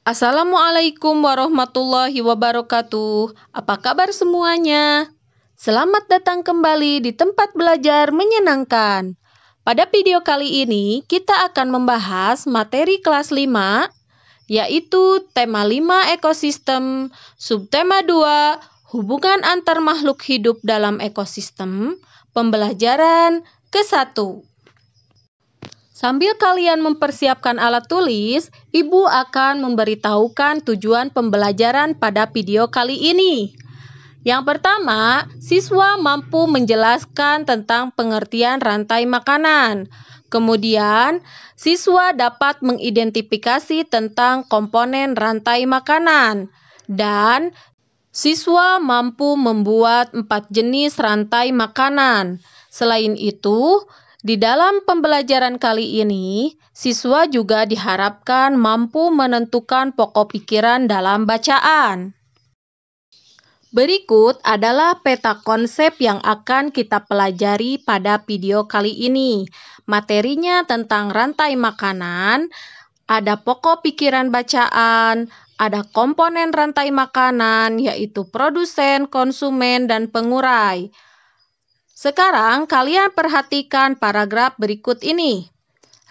Assalamualaikum warahmatullahi wabarakatuh. Apa kabar semuanya? Selamat datang kembali di tempat belajar menyenangkan. Pada video kali ini, kita akan membahas materi kelas 5, yaitu tema 5 ekosistem, subtema 2, hubungan antar makhluk hidup dalam ekosistem, pembelajaran ke-1. Sambil kalian mempersiapkan alat tulis, Ibu akan memberitahukan tujuan pembelajaran pada video kali ini. Yang pertama, siswa mampu menjelaskan tentang pengertian rantai makanan. Kemudian, siswa dapat mengidentifikasi tentang komponen rantai makanan. Dan siswa mampu membuat 4 jenis rantai makanan. Selain itu, di dalam pembelajaran kali ini, siswa juga diharapkan mampu menentukan pokok pikiran dalam bacaan. Berikut adalah peta konsep yang akan kita pelajari pada video kali ini. Materinya tentang rantai makanan, ada pokok pikiran bacaan, ada komponen rantai makanan, yaitu produsen, konsumen, dan pengurai. Sekarang kalian perhatikan paragraf berikut ini.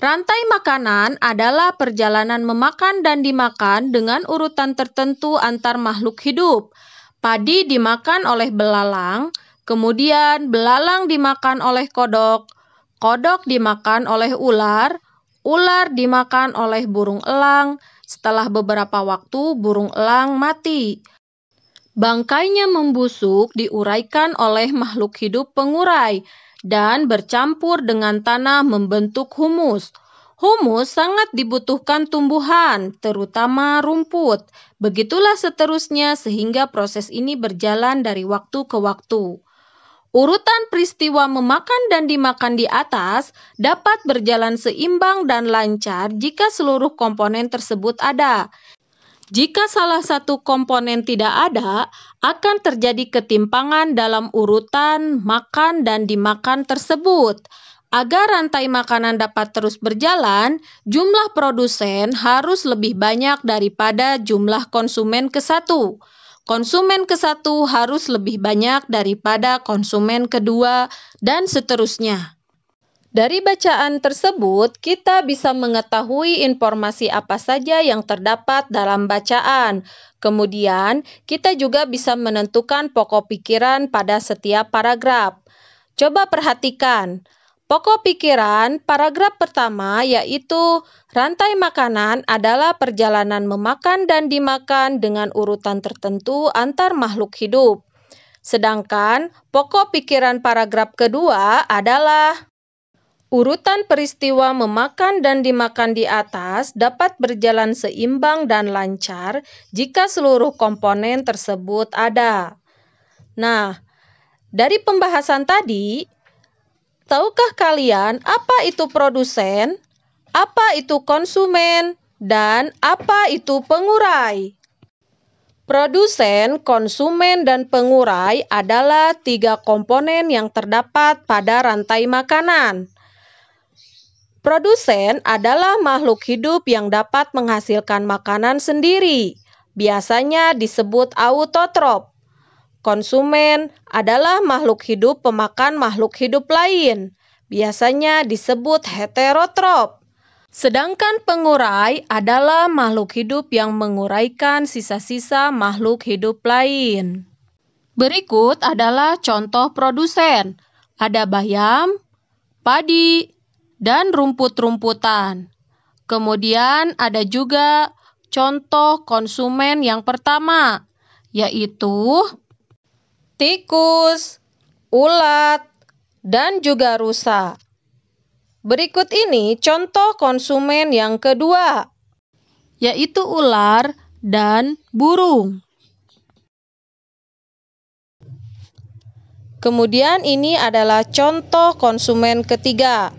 Rantai makanan adalah perjalanan memakan dan dimakan dengan urutan tertentu antar makhluk hidup. Padi dimakan oleh belalang, kemudian belalang dimakan oleh kodok, kodok dimakan oleh ular, ular dimakan oleh burung elang. Setelah beberapa waktu, burung elang mati. Bangkainya membusuk diuraikan oleh makhluk hidup pengurai dan bercampur dengan tanah membentuk humus. Humus sangat dibutuhkan tumbuhan, terutama rumput. Begitulah seterusnya sehingga proses ini berjalan dari waktu ke waktu. Urutan peristiwa memakan dan dimakan di atas dapat berjalan seimbang dan lancar jika seluruh komponen tersebut ada. Jika salah satu komponen tidak ada, akan terjadi ketimpangan dalam urutan makan dan dimakan tersebut. Agar rantai makanan dapat terus berjalan, jumlah produsen harus lebih banyak daripada jumlah konsumen ke-1. Konsumen ke-1 harus lebih banyak daripada konsumen kedua, dan seterusnya. Dari bacaan tersebut, kita bisa mengetahui informasi apa saja yang terdapat dalam bacaan. Kemudian, kita juga bisa menentukan pokok pikiran pada setiap paragraf. Coba perhatikan. Pokok pikiran paragraf pertama yaitu rantai makanan adalah perjalanan memakan dan dimakan dengan urutan tertentu antar makhluk hidup. Sedangkan pokok pikiran paragraf kedua adalah urutan peristiwa memakan dan dimakan di atas dapat berjalan seimbang dan lancar jika seluruh komponen tersebut ada. Nah, dari pembahasan tadi, tahukah kalian apa itu produsen, apa itu konsumen, dan apa itu pengurai? Produsen, konsumen, dan pengurai adalah 3 komponen yang terdapat pada rantai makanan. Produsen adalah makhluk hidup yang dapat menghasilkan makanan sendiri, biasanya disebut autotrof. Konsumen adalah makhluk hidup pemakan makhluk hidup lain, biasanya disebut heterotrof. Sedangkan pengurai adalah makhluk hidup yang menguraikan sisa-sisa makhluk hidup lain. Berikut adalah contoh produsen. Ada bayam, padi, dan rumput-rumputan. Kemudian ada juga contoh konsumen yang pertama, yaitu tikus, ulat, dan juga rusa. Berikut ini contoh konsumen yang kedua, yaitu ular dan burung. Kemudian ini adalah contoh konsumen ketiga.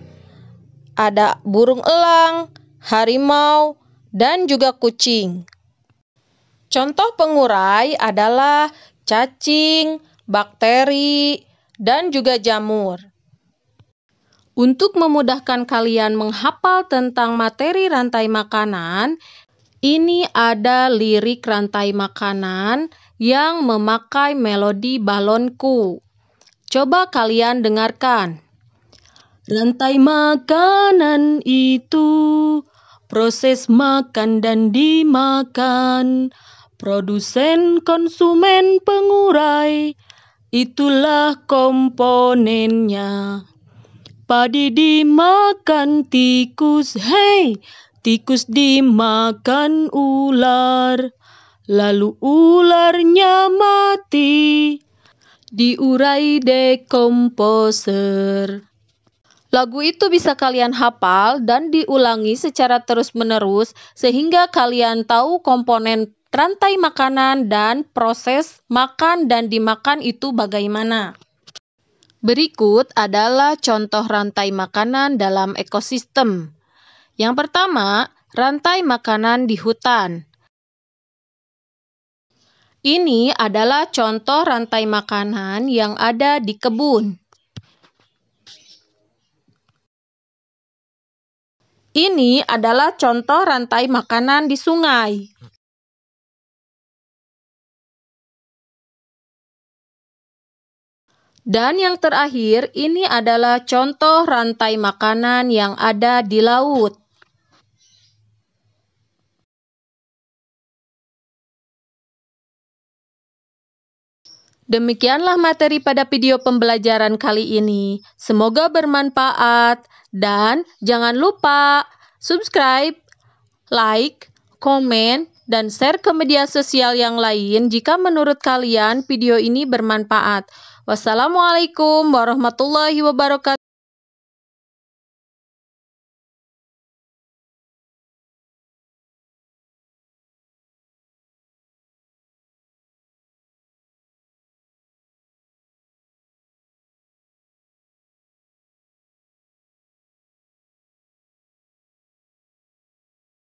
Ada burung elang, harimau, dan juga kucing. Contoh pengurai adalah cacing, bakteri, dan juga jamur. Untuk memudahkan kalian menghafal tentang materi rantai makanan, Ini ada lirik rantai makanan yang memakai melodi balonku. Coba kalian dengarkan. Rantai makanan itu proses makan dan dimakan. Produsen, konsumen, pengurai, itulah komponennya. Padi dimakan tikus, hei, tikus dimakan ular, lalu ularnya mati, diurai dekomposer. Lagu itu bisa kalian hafal dan diulangi secara terus-menerus sehingga kalian tahu komponen rantai makanan dan proses makan dan dimakan itu bagaimana. Berikut adalah contoh rantai makanan dalam ekosistem. Yang pertama, rantai makanan di hutan. Ini adalah contoh rantai makanan yang ada di kebun. Ini adalah contoh rantai makanan di sungai. Dan yang terakhir, ini adalah contoh rantai makanan yang ada di laut. Demikianlah materi pada video pembelajaran kali ini. Semoga bermanfaat dan jangan lupa subscribe, like, komen, dan share ke media sosial yang lain jika menurut kalian video ini bermanfaat. Wassalamualaikum warahmatullahi wabarakatuh.